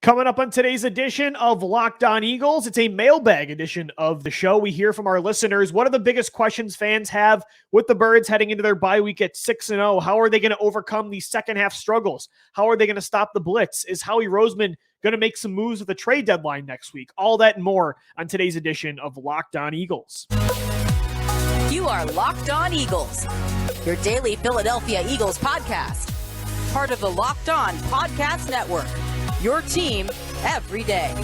Coming up on today's edition of Locked On Eagles, it's a mailbag edition of the show. We hear from our listeners. What are the biggest questions fans have with the Birds heading into their bye week at 6-0? How are they going to overcome these second half struggles? How are they going to stop the blitz? Is Howie Roseman going to make some moves at the trade deadline next week? All that and more on today's edition of Locked On Eagles. You are Locked On Eagles, your daily Philadelphia Eagles podcast. Part of the Locked On Podcast Network. Your team every day.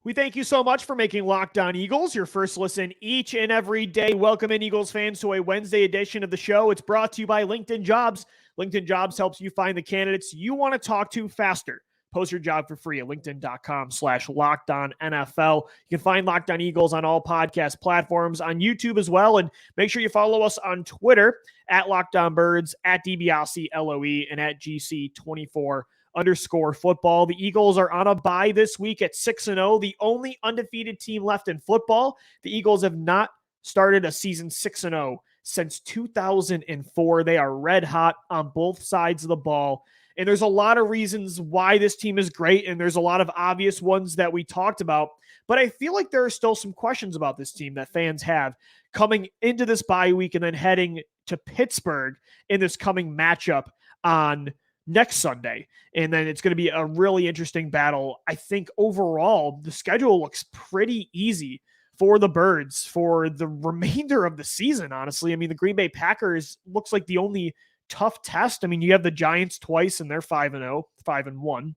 We thank you so much for making Locked On Eagles your first listen each and every day. Welcome in, Eagles fans, to a Wednesday edition of the show. It's brought to you by LinkedIn Jobs. LinkedIn Jobs helps you find the candidates you want to talk to faster. Post your job for free at linkedin.com/LockedOnNFL. You can find Locked On Eagles on all podcast platforms, on YouTube as well. And make sure you follow us on Twitter at Locked On Birds, at DiBiase LOE, and at GC24_football. The Eagles are on a bye this week at 6-0, the only undefeated team left in football. The Eagles have not started a season 6-0 since 2004. They are red hot on both sides of the ball. And there's a lot of reasons why this team is great, and there's a lot of obvious ones that we talked about. But I feel like there are still some questions about this team that fans have coming into this bye week and then heading to Pittsburgh in this coming matchup on next Sunday. And then it's going to be a really interesting battle. I think overall, the schedule looks pretty easy for the Birds for the remainder of the season, honestly. I mean, the Green Bay Packers looks like the only tough test. I mean, you have the Giants twice and they're 5-0, 5-1.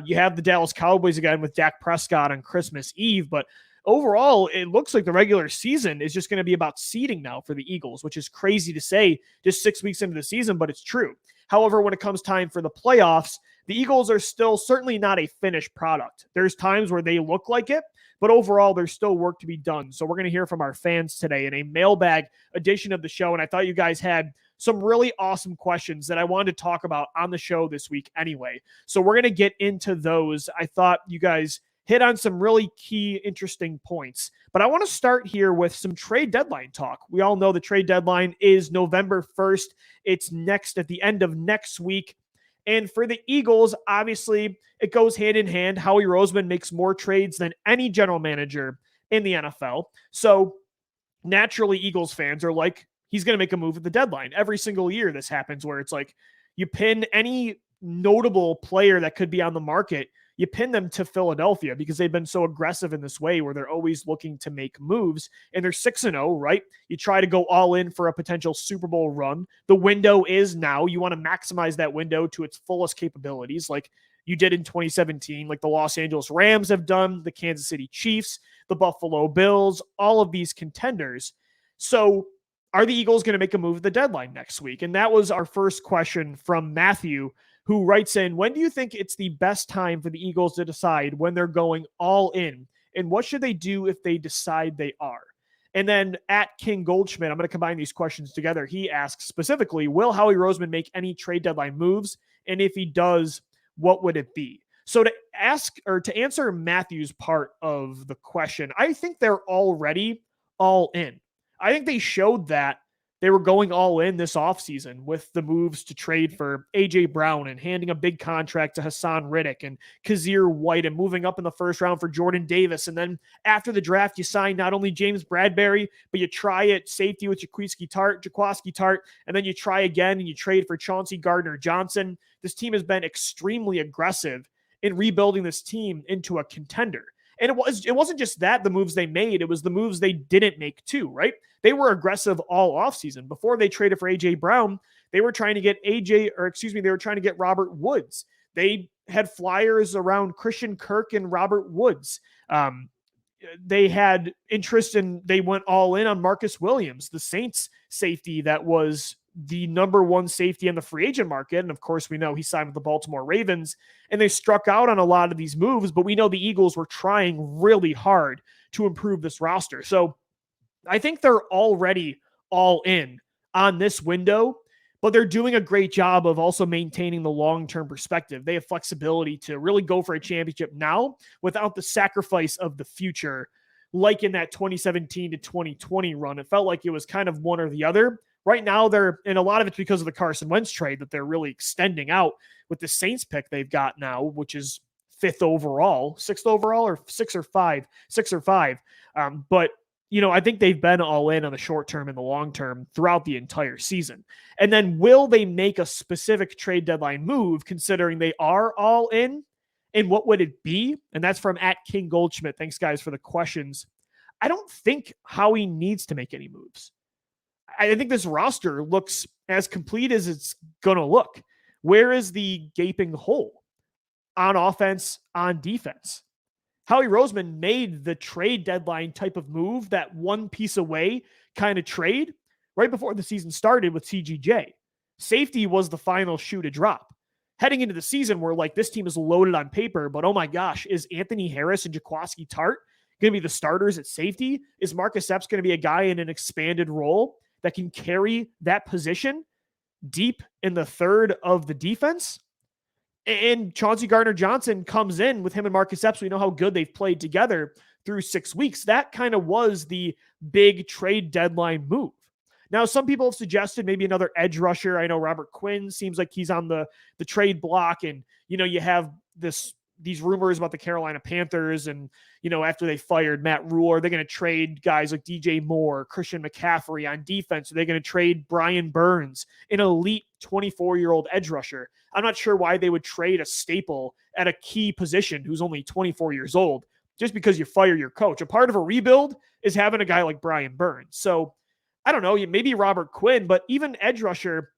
You have the Dallas Cowboys again with Dak Prescott on Christmas Eve, but overall, it looks like the regular season is just going to be about seeding now for the Eagles, which is crazy to say just 6 weeks into the season, but it's true. However, when it comes time for the playoffs, the Eagles are still certainly not a finished product. There's times where they look like it, but overall, there's still work to be done. So we're going to hear from our fans today in a mailbag edition of the show, and I thought you guys had some really awesome questions that I wanted to talk about on the show this week anyway. So we're going to get into those. I thought you guys hit on some really key, interesting points. But I want to start here with some trade deadline talk. We all know the trade deadline is November 1st. It's next at the end of next week. And for the Eagles, obviously, it goes hand in hand. Howie Roseman makes more trades than any general manager in the NFL. So naturally, Eagles fans are like, he's going to make a move at the deadline. Every single year this happens where it's like you pin any notable player that could be on the market, you pin them to Philadelphia because they've been so aggressive in this way where they're always looking to make moves, and they're 6-0, right? You try to go all in for a potential Super Bowl run. The window is now. You want to maximize that window to its fullest capabilities like you did in 2017, like the Los Angeles Rams have done, the Kansas City Chiefs, the Buffalo Bills, all of these contenders. So are the Eagles going to make a move at the deadline next week? And that was our first question from Matthew, who writes in, when do you think it's the best time for the Eagles to decide when they're going all in? And what should they do if they decide they are? And then at King Goldschmidt, I'm going to combine these questions together. He asks specifically, will Howie Roseman make any trade deadline moves? And if he does, what would it be? So to answer Matthew's part of the question, I think they're already all in. I think they showed that they were going all in this offseason with the moves to trade for A.J. Brown and handing a big contract to Hassan Riddick and Kazir White and moving up in the first round for Jordan Davis. And then after the draft, you sign not only James Bradbury, but you try at safety with Jaquiski Tart, and then you try again and you trade for Chauncey Gardner-Johnson. This team has been extremely aggressive in rebuilding this team into a contender. And it wasn't just that, the moves they made, it was the moves they didn't make too, right? They were aggressive all offseason. Before they traded for A.J. Brown, they were trying to get they were trying to get Robert Woods. They had flyers around Christian Kirk and Robert Woods. They had interest and they went all in on Marcus Williams, the Saints safety that was the number one safety in the free agent market. And of course, we know he signed with the Baltimore Ravens, and they struck out on a lot of these moves, but we know the Eagles were trying really hard to improve this roster. So I think they're already all in on this window, but they're doing a great job of also maintaining the long-term perspective. They have flexibility to really go for a championship now without the sacrifice of the future like in that 2017 to 2020 run. It felt like it was kind of one or the other. Right now, and a lot of it's because of the Carson Wentz trade that they're really extending out with the Saints pick they've got now, which is sixth overall, or six or five. But I think they've been all in on the short term and the long term throughout the entire season. And then will they make a specific trade deadline move considering they are all in? And what would it be? And that's from @KingGoldschmidt. Thanks, guys, for the questions. I don't think Howie needs to make any moves. I think this roster looks as complete as it's going to look. Where is the gaping hole on offense, on defense? Howie Roseman made the trade deadline type of move, that one piece away kind of trade, right before the season started with CGJ. Safety was the final shoe to drop. Heading into the season, we're like, this team is loaded on paper, but oh my gosh, is Anthony Harris and Jaquiski Tartt going to be the starters at safety? Is Marcus Epps going to be a guy in an expanded role that can carry that position deep in the third of the defense? And Chauncey Gardner-Johnson comes in with him and Marcus Epps. We know how good they've played together through 6 weeks. That kind of was the big trade deadline move. Now, some people have suggested maybe another edge rusher. I know Robert Quinn seems like he's on the trade block. And, you have these rumors about the Carolina Panthers and, after they fired Matt Rule, are they going to trade guys like DJ Moore, Christian McCaffrey on defense? Are they going to trade Brian Burns, an elite 24-year-old edge rusher? I'm not sure why they would trade a staple at a key position who's only 24 years old just because you fire your coach. A part of a rebuild is having a guy like Brian Burns. So I don't know, maybe Robert Quinn, but even edge rusher,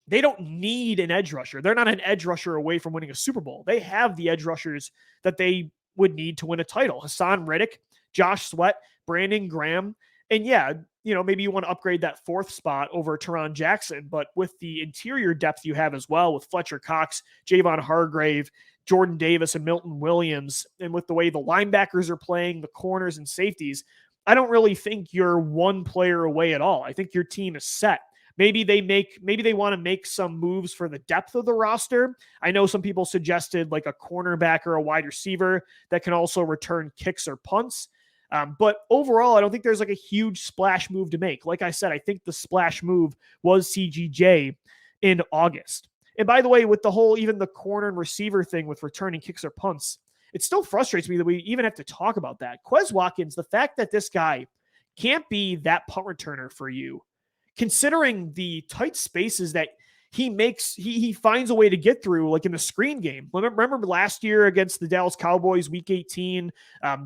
they don't need an edge rusher. They're not an edge rusher away from winning a Super Bowl. They have the edge rushers that they would need to win a title. Hassan Reddick, Josh Sweat, Brandon Graham. And yeah, maybe you want to upgrade that fourth spot over Teron Jackson, but with the interior depth you have as well with Fletcher Cox, Javon Hargrave, Jordan Davis, and Milton Williams, and with the way the linebackers are playing, the corners and safeties, I don't really think you're one player away at all. I think your team is set. Maybe they want to make some moves for the depth of the roster. I know some people suggested like a cornerback or a wide receiver that can also return kicks or punts. But overall, I don't think there's like a huge splash move to make. Like I said, I think the splash move was CGJ in August. And by the way, with the whole, even the corner and receiver thing with returning kicks or punts, it still frustrates me that we even have to talk about that. Quez Watkins, the fact that this guy can't be that punt returner for you, considering the tight spaces that he finds a way to get through, like in the screen game. Remember last year against the Dallas Cowboys, week 18,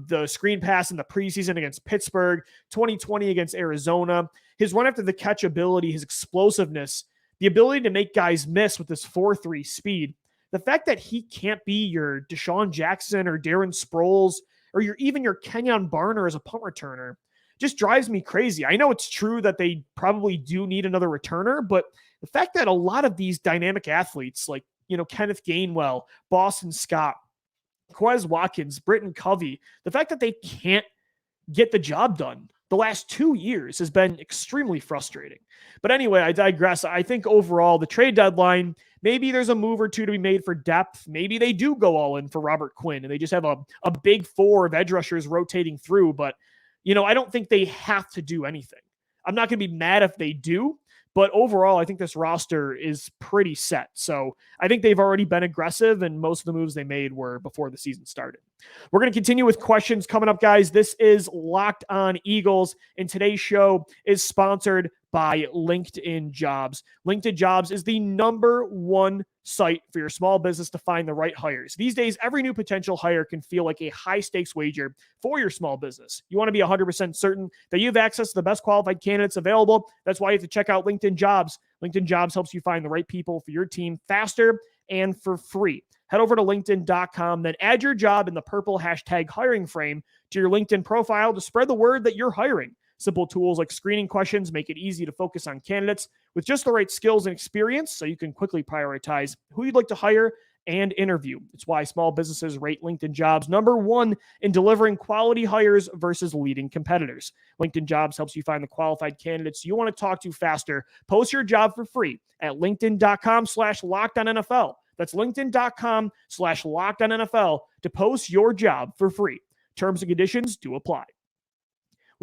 the screen pass in the preseason against Pittsburgh, 2020 against Arizona, his run after the catch ability, his explosiveness, the ability to make guys miss with this 4.3 speed. The fact that he can't be your Deshaun Jackson or Darren Sproles or even your Kenyon Barner as a punt returner just drives me crazy. I know it's true that they probably do need another returner, but the fact that a lot of these dynamic athletes like, Kenneth Gainwell, Boston Scott, Quez Watkins, Britton Covey, the fact that they can't get the job done the last 2 years has been extremely frustrating. But anyway, I digress. I think overall the trade deadline, maybe there's a move or two to be made for depth. Maybe they do go all in for Robert Quinn and they just have a big four of edge rushers rotating through. But, I don't think they have to do anything. I'm not going to be mad if they do. But overall, I think this roster is pretty set. So I think they've already been aggressive, and most of the moves they made were before the season started. We're going to continue with questions coming up, guys. This is Locked On Eagles, and today's show is sponsored by LinkedIn Jobs. LinkedIn Jobs is the #1 site for your small business to find the right hires. These days, every new potential hire can feel like a high-stakes wager for your small business. You want to be 100% certain that you have access to the best qualified candidates available. That's why you have to check out LinkedIn Jobs. LinkedIn Jobs helps you find the right people for your team faster and for free. Head over to LinkedIn.com, then add your job in the purple #hiring frame to your LinkedIn profile to spread the word that you're hiring. Simple tools like screening questions make it easy to focus on candidates with just the right skills and experience so you can quickly prioritize who you'd like to hire and interview. It's why small businesses rate LinkedIn Jobs #1 in delivering quality hires versus leading competitors. LinkedIn Jobs helps you find the qualified candidates you want to talk to faster. Post your job for free at linkedin.com/lockedonnfl. That's linkedin.com/lockedonnfl to post your job for free. Terms and conditions do apply.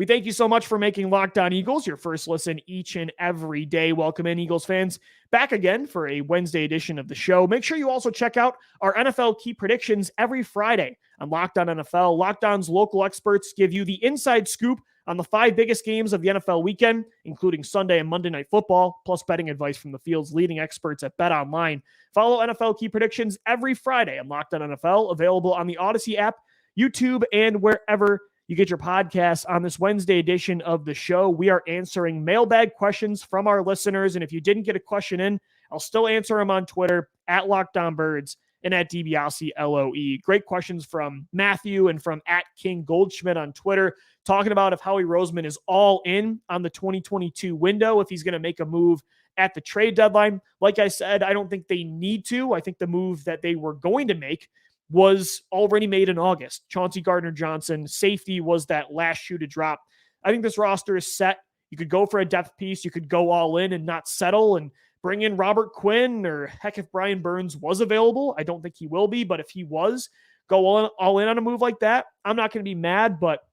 We thank you so much for making Locked On Eagles your first listen each and every day. Welcome in, Eagles fans, back again for a Wednesday edition of the show. Make sure you also check out our NFL key predictions every Friday on Locked On NFL. Locked On's local experts give you the inside scoop on the 5 biggest games of the NFL weekend, including Sunday and Monday Night Football, plus betting advice from the field's leading experts at BetOnline. Follow NFL key predictions every Friday on Locked On NFL, available on the Odyssey app, YouTube, and wherever you get your podcasts. On this Wednesday edition of the show, we are answering mailbag questions from our listeners. And if you didn't get a question in, I'll still answer them on Twitter at LockedOnBirds and at DiBiase LOE. Great questions from Matthew and from at King Goldschmidt on Twitter, talking about if Howie Roseman is all in on the 2022 window, if he's going to make a move at the trade deadline. Like I said, I don't think they need to. I think the move that they were going to make was already made in August. Chauncey Gardner-Johnson, safety, was that last shoe to drop. I think this roster is set. You could go for a depth piece. You could go all in and not settle and bring in Robert Quinn, or heck, if Brian Burns was available. I don't think he will be, but if he was, go all in on a move like that. I'm not going to be mad, but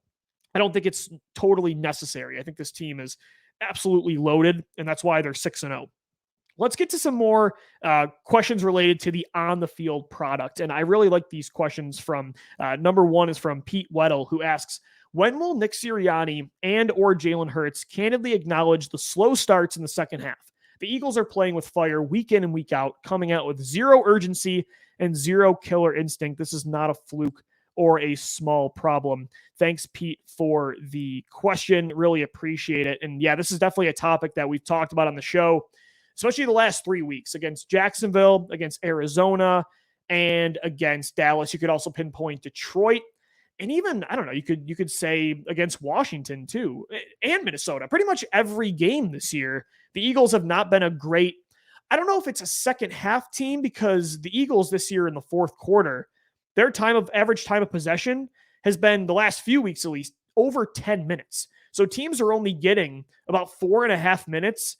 I don't think it's totally necessary. I think this team is absolutely loaded, and that's why they're 6-0. Let's get to some more questions related to the on-the-field product. And I really like these questions from, number one is from Pete Weddle, who asks, when will Nick Sirianni and or Jalen Hurts candidly acknowledge the slow starts in the second half? The Eagles are playing with fire week in and week out, coming out with zero urgency and zero killer instinct. This is not a fluke or a small problem. Thanks, Pete, for the question. Really appreciate it. And yeah, this is definitely a topic that we've talked about on the show, especially the last 3 weeks, against Jacksonville, against Arizona, and against Dallas. You could also pinpoint Detroit, and even, I don't know, you could say against Washington too, and Minnesota. Pretty much every game this year, the Eagles have not been a great, I don't know if it's a second half team, because the Eagles this year in the fourth quarter, their average time of possession has been, the last few weeks at least, over 10 minutes. So teams are only getting about 4.5 minutes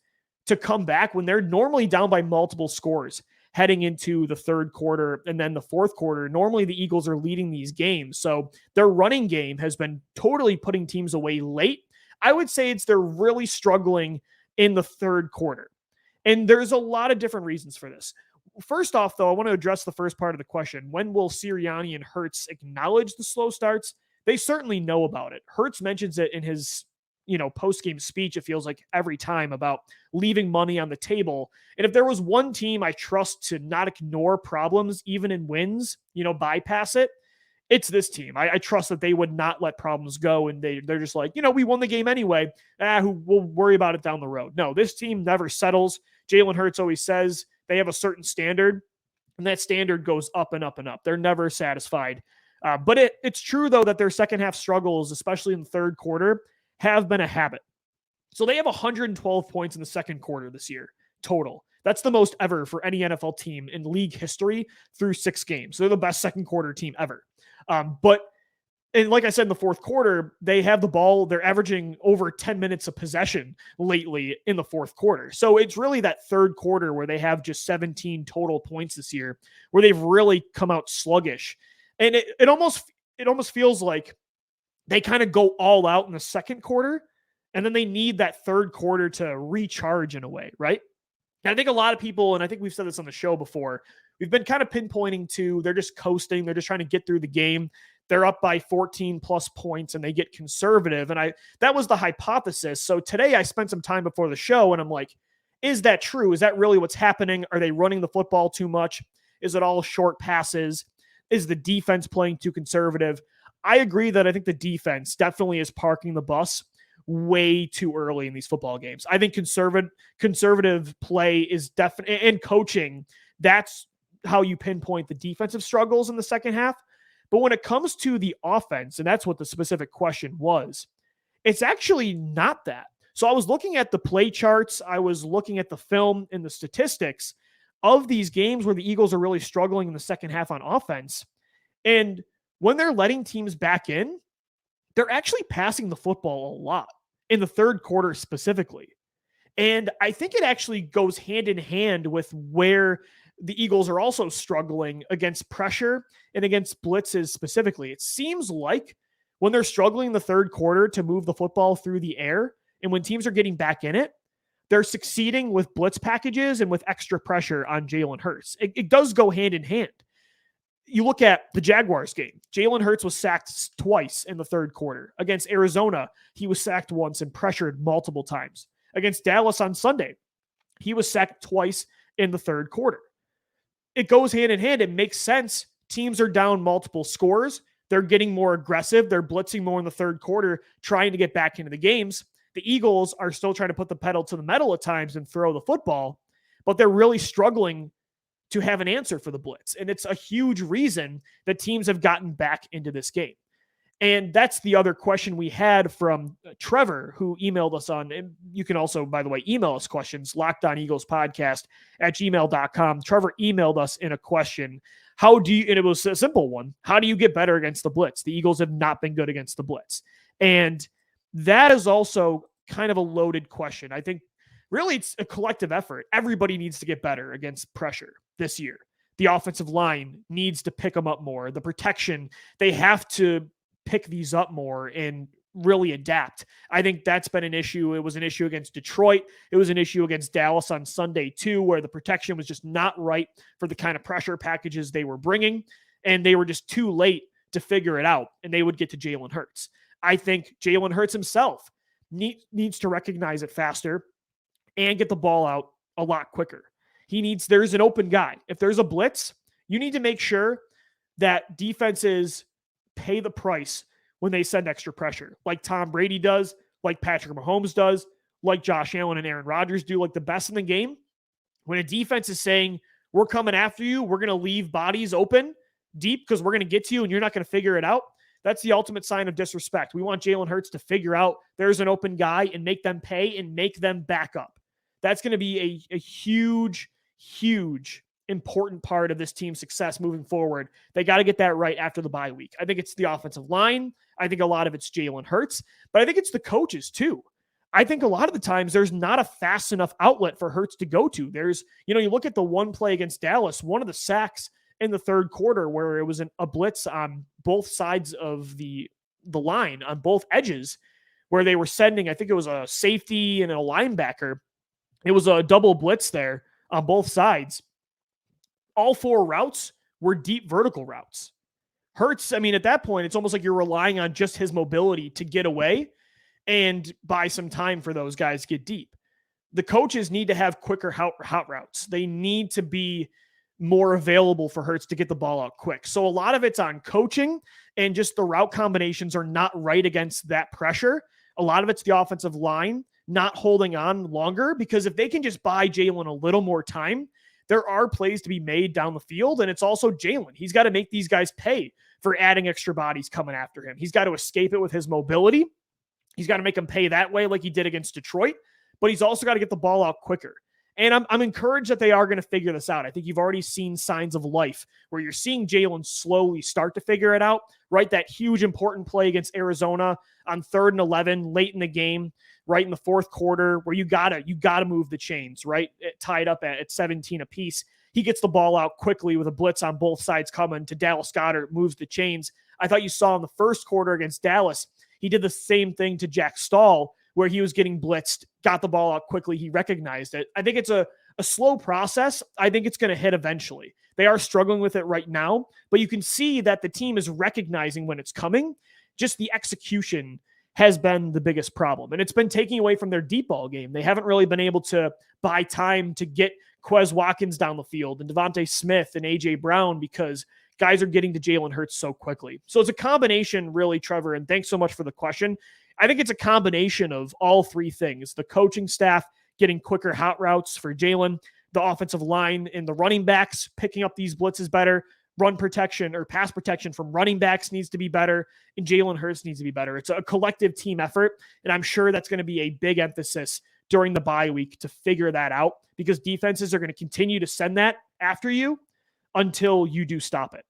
to come back when they're normally down by multiple scores heading into the third quarter and then the fourth quarter. Normally the Eagles are leading these games. So their running game has been totally putting teams away late. I would say they're really struggling in the third quarter. And there's a lot of different reasons for this. First off, though, I want to address the first part of the question. When will Sirianni and Hurts acknowledge the slow starts? They certainly know about it. Hurts mentions it in his post-game speech, it feels like every time, about leaving money on the table. And if there was one team I trust to not ignore problems, even in wins, bypass it, it's this team. I trust that they would not let problems go. And they're just like, we won the game anyway. We'll worry about it down the road. No, this team never settles. Jalen Hurts always says they have a certain standard, and that standard goes up and up and up. They're never satisfied. But it's true, though, that their second half struggles, especially in the third quarter, have been a habit. So they have 112 points in the second quarter this year total. That's the most ever for any NFL team in league history through 6 games. They're the best second quarter team ever. And like I said, in the fourth quarter, they have the ball. They're averaging over 10 minutes of possession lately in the fourth quarter. So it's really that third quarter where they have just 17 total points this year, where they've really come out sluggish. And it almost feels like they kind of go all out in the second quarter, and then they need that third quarter to recharge in a way, right? And I think a lot of people, and I think we've said this on the show before, we've been kind of pinpointing to they're just coasting. They're just trying to get through the game. They're up by 14 plus points and they get conservative. And that was the hypothesis. So today I spent some time before the show and I'm like, is that true? Is that really what's happening? Are they running the football too much? Is it all short passes? Is the defense playing too conservative? I agree that I think the defense definitely is parking the bus way too early in these football games. I think conservative play is definitely, and coaching, that's how you pinpoint the defensive struggles in the second half. But when it comes to the offense, and that's what the specific question was, it's actually not that. So I was looking at the play charts. I was looking at the film and the statistics of these games where the Eagles are really struggling in the second half on offense. And when they're letting teams back in, they're actually passing the football a lot in the third quarter specifically. And I think it actually goes hand in hand with where the Eagles are also struggling against pressure and against blitzes specifically. It seems like when they're struggling in the third quarter to move the football through the air, and when teams are getting back in it, they're succeeding with blitz packages and with extra pressure on Jalen Hurts. It does go hand in hand. You look at the Jaguars game. Jalen Hurts was sacked twice in the third quarter. Against Arizona, he was sacked once and pressured multiple times. Against Dallas on Sunday, he was sacked twice in the third quarter. It goes hand in hand. It makes sense. Teams are down multiple scores. They're getting more aggressive. They're blitzing more in the third quarter, trying to get back into the games. The Eagles are still trying to put the pedal to the metal at times and throw the football, but they're really struggling to have an answer for the blitz. And it's a huge reason that teams have gotten back into this game. And that's the other question we had from Trevor, who emailed us on, and you can also, by the way, email us questions, lockedoneaglespodcast@gmail.com. Trevor emailed us in a question. And it was a simple one. How do you get better against the blitz? The Eagles have not been good against the blitz. And that is also kind of a loaded question. I think really it's a collective effort. Everybody needs to get better against pressure this year. The offensive line needs to pick them up more. The protection, they have to pick these up more and really adapt. I think that's been an issue. It was an issue against Detroit. It was an issue against Dallas on Sunday too, where the protection was just not right for the kind of pressure packages they were bringing. And they were just too late to figure it out. And they would get to Jalen Hurts. I think Jalen Hurts himself needs to recognize it faster and get the ball out a lot quicker. There's an open guy. If there's a blitz, you need to make sure that defenses pay the price when they send extra pressure, like Tom Brady does, like Patrick Mahomes does, like Josh Allen and Aaron Rodgers do, like the best in the game. When a defense is saying, we're coming after you, we're going to leave bodies open deep because we're going to get to you and you're not going to figure it out, that's the ultimate sign of disrespect. We want Jalen Hurts to figure out there's an open guy and make them pay and make them back up. That's going to be a huge, huge important part of this team's success moving forward. They got to get that right after the bye week. I think it's the offensive line. I think a lot of it's Jalen Hurts, but I think it's the coaches too. I think a lot of the times there's not a fast enough outlet for Hurts to go to. You look at the one play against Dallas, one of the sacks in the third quarter where it was a blitz on both sides of the line, on both edges, where they were sending, I think it was a safety and a linebacker. It was a double blitz there on both sides. All four routes were deep vertical routes. Hurts, at that point, it's almost like you're relying on just his mobility to get away and buy some time for those guys to get deep. The coaches need to have quicker hot routes. They need to be more available for Hurts to get the ball out quick. So a lot of it's on coaching, and just the route combinations are not right against that pressure. A lot of it's the offensive line not holding on longer, because if they can just buy Jalen a little more time, there are plays to be made down the field. And it's also Jalen. He's got to make these guys pay for adding extra bodies coming after him. He's got to escape it with his mobility. He's got to make them pay that way like he did against Detroit, but he's also got to get the ball out quicker. And I'm encouraged that they are going to figure this out. I think you've already seen signs of life where you're seeing Jalen slowly start to figure it out, right? That huge important play against Arizona on 3rd and 11 late in the game, right in the fourth quarter, where you gotta move the chains, right? Tied up at 17 apiece. He gets the ball out quickly with a blitz on both sides coming to Dallas Goedert, moves the chains. I thought you saw in the first quarter against Dallas, he did the same thing to Jack Stahl, where he was getting blitzed, got the ball out quickly. He recognized it. I think it's a slow process. I think it's going to hit eventually. They are struggling with it right now, but you can see that the team is recognizing when it's coming. Just the execution has been the biggest problem. And it's been taking away from their deep ball game. They haven't really been able to buy time to get Quez Watkins down the field and Devontae Smith and A.J. Brown, because guys are getting to Jalen Hurts so quickly. So it's a combination, really, Trevor, and thanks so much for the question. I think it's a combination of all three things: the coaching staff getting quicker hot routes for Jalen, the offensive line and the running backs picking up these blitzes better, run protection or pass protection from running backs needs to be better, and Jalen Hurts needs to be better. It's a collective team effort, and I'm sure that's going to be a big emphasis during the bye week to figure that out, because defenses are going to continue to send that after you until you do stop it.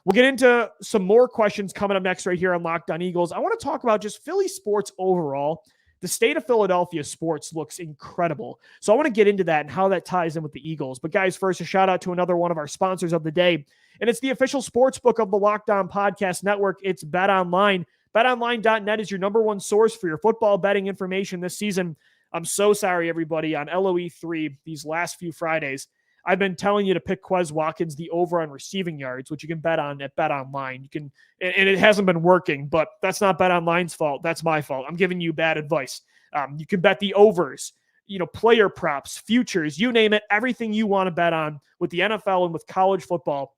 We'll get into some more questions coming up next right here on Locked On Eagles. I want to talk about just Philly sports overall. The state of Philadelphia sports looks incredible. So I want to get into that and how that ties in with the Eagles. But guys, first, a shout out to another one of our sponsors of the day. And it's the official sports book of the Locked On Podcast Network. It's BetOnline. BetOnline.net is your number one source for your football betting information this season. I'm so sorry, everybody, on LOE3 these last few Fridays. I've been telling you to pick Quez Watkins the over on receiving yards, which you can bet on at BetOnline. You can, and it hasn't been working, but that's not BetOnline's fault. That's my fault. I'm giving you bad advice. You can bet the overs, player props, futures, you name it, everything you want to bet on with the NFL and with college football.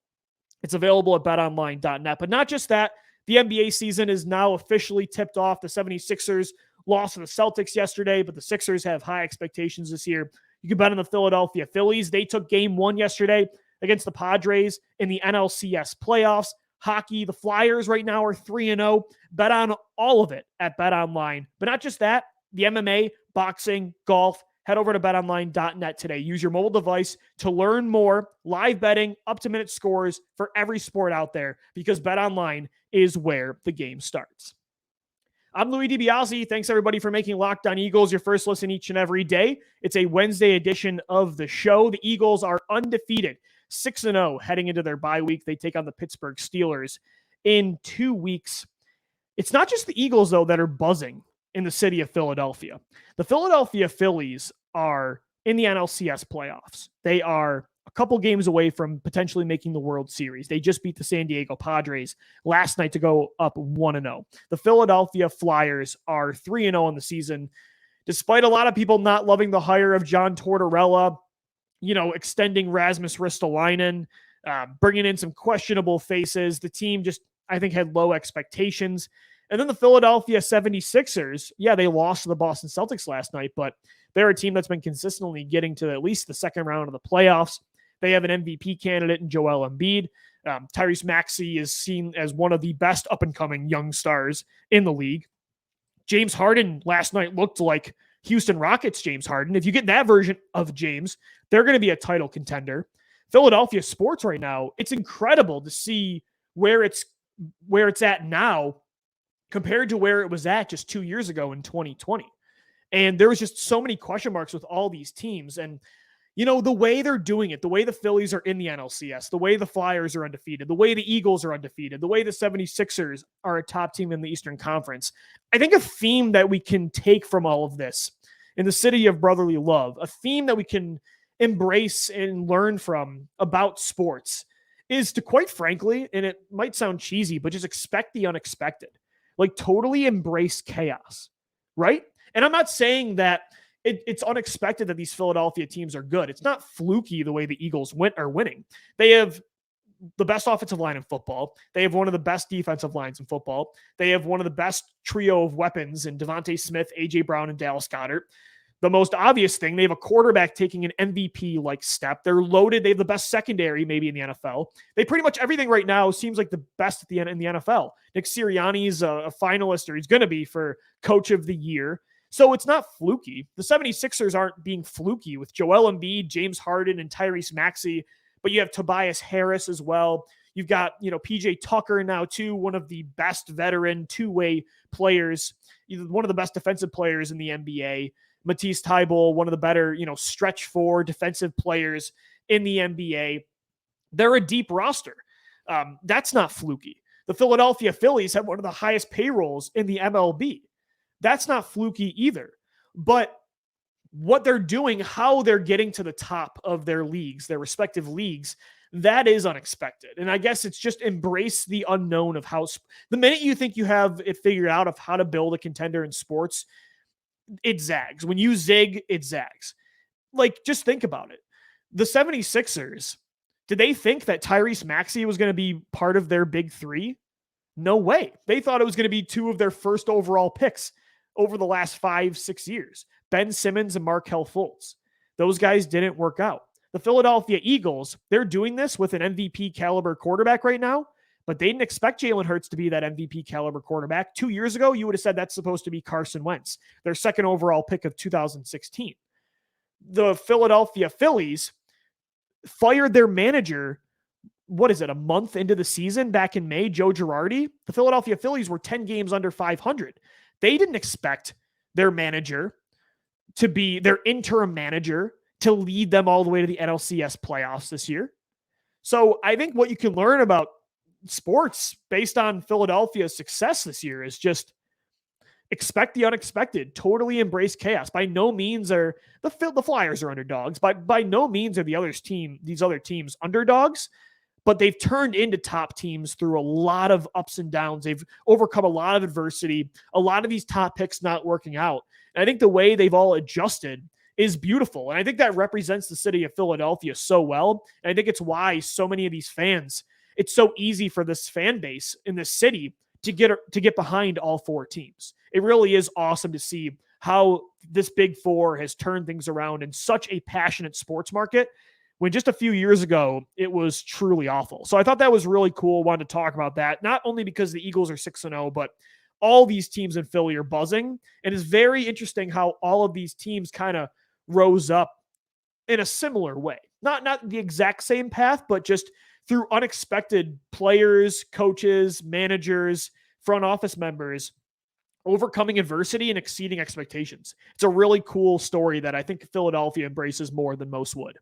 It's available at betonline.net. But not just that, the NBA season is now officially tipped off. The 76ers lost to the Celtics yesterday, but the Sixers have high expectations this year. You can bet on the Philadelphia Phillies. They took game 1 yesterday against the Padres in the NLCS playoffs. Hockey, the Flyers right now are 3-0. Bet on all of it at BetOnline. But not just that, the MMA, boxing, golf. Head over to betonline.net today. Use your mobile device to learn more. Live betting, up-to-minute scores for every sport out there, because BetOnline is where the game starts. I'm Louis DiBiase. Thanks, everybody, for making Locked On Eagles your first listen each and every day. It's a Wednesday edition of the show. The Eagles are undefeated, 6-0, heading into their bye week. They take on the Pittsburgh Steelers in 2 weeks. It's not just the Eagles, though, that are buzzing in the city of Philadelphia. The Philadelphia Phillies are in the NLCS playoffs. They are a couple games away from potentially making the World Series. They just beat the San Diego Padres last night to go up 1-0. The Philadelphia Flyers are 3-0 in the season, despite a lot of people not loving the hire of John Tortorella, extending Rasmus Ristolainen, bringing in some questionable faces. The team just, I think, had low expectations. And then the Philadelphia 76ers, they lost to the Boston Celtics last night, but they're a team that's been consistently getting to at least the second round of the playoffs. They have an MVP candidate in Joel Embiid. Tyrese Maxey is seen as one of the best up-and-coming young stars in the league. James Harden last night looked like Houston Rockets James Harden. If you get that version of James, they're going to be a title contender. Philadelphia sports right now, it's incredible to see where it's at now compared to where it was at just 2 years ago in 2020. And there was just so many question marks with all these teams. And, the way they're doing it, the way the Phillies are in the NLCS, the way the Flyers are undefeated, the way the Eagles are undefeated, the way the 76ers are a top team in the Eastern Conference. I think a theme that we can take from all of this in the city of brotherly love, a theme that we can embrace and learn from about sports is to, quite frankly, and it might sound cheesy, but just expect the unexpected. Like, totally embrace chaos, right? And I'm not saying that it's unexpected that these Philadelphia teams are good. It's not fluky the way the Eagles are winning. They have the best offensive line in football. They have one of the best defensive lines in football. They have one of the best trio of weapons in Devontae Smith, A.J. Brown, and Dallas Goedert. The most obvious thing, they have a quarterback taking an MVP-like step. They're loaded. They have the best secondary maybe in the NFL. They pretty much everything right now seems like the best in the NFL. Nick Sirianni's a finalist, or he's going to be, for Coach of the Year. So it's not fluky. The 76ers aren't being fluky with Joel Embiid, James Harden, and Tyrese Maxey, but you have Tobias Harris as well. You've got, PJ Tucker now too, one of the best veteran two-way players, one of the best defensive players in the NBA. Matisse Thybulle, one of the better, stretch four defensive players in the NBA. They're a deep roster. That's not fluky. The Philadelphia Phillies have one of the highest payrolls in the MLB. That's not fluky either. But what they're doing, how they're getting to the top of their leagues, their respective leagues, that is unexpected. And I guess it's just embrace the unknown of how the minute you think you have it figured out of how to build a contender in sports, it zags. When you zig, it zags. Like, just think about it. The 76ers, did they think that Tyrese Maxey was going to be part of their big three? No way. They thought it was going to be two of their first overall picks over the last 5-6 years. Ben Simmons and Markelle Fultz. Those guys didn't work out. The Philadelphia Eagles, they're doing this with an MVP caliber quarterback right now, but they didn't expect Jalen Hurts to be that MVP caliber quarterback. 2 years ago, you would have said that's supposed to be Carson Wentz, their second overall pick of 2016. The Philadelphia Phillies fired their manager, a month into the season back in May, Joe Girardi. The Philadelphia Phillies were 10 games under 500. They didn't expect their manager to be their interim manager to lead them all the way to the NLCS playoffs this year. So I think what you can learn about sports based on Philadelphia's success this year is just expect the unexpected, totally embrace chaos. By no means are the Flyers are underdogs. By no means are these other teams underdogs, but they've turned into top teams through a lot of ups and downs. They've overcome a lot of adversity, a lot of these top picks not working out. And I think the way they've all adjusted is beautiful. And I think that represents the city of Philadelphia so well. And I think it's why so many of these fans, it's so easy for this fan base in this city to get behind all four teams. It really is awesome to see how this Big Four has turned things around in such a passionate sports market when just a few years ago, it was truly awful. So I thought that was really cool. Wanted to talk about that, not only because the Eagles are 6-0, but all these teams in Philly are buzzing. And it's very interesting how all of these teams kind of rose up in a similar way. Not the exact same path, but just through unexpected players, coaches, managers, front office members, overcoming adversity and exceeding expectations. It's a really cool story that I think Philadelphia embraces more than most would.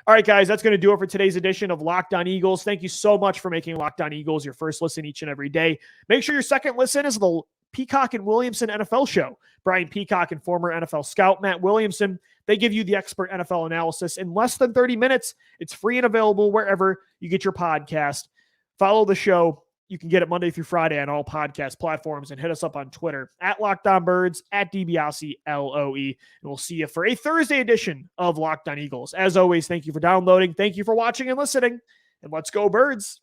All right, guys, that's going to do it for today's edition of Locked On Eagles. Thank you so much for making Locked On Eagles your first listen each and every day. Make sure your second listen is the Peacock and Williamson NFL show. Brian Peacock and former NFL scout Matt Williamson, they give you the expert NFL analysis in less than 30 minutes. It's free and available wherever you get your podcast. Follow the show. You can get it Monday through Friday on all podcast platforms, and hit us up on Twitter at LockedOnBirds, at DiBiase, LOE. And we'll see you for a Thursday edition of Locked On Eagles. As always, thank you for downloading. Thank you for watching and listening. And let's go, Birds.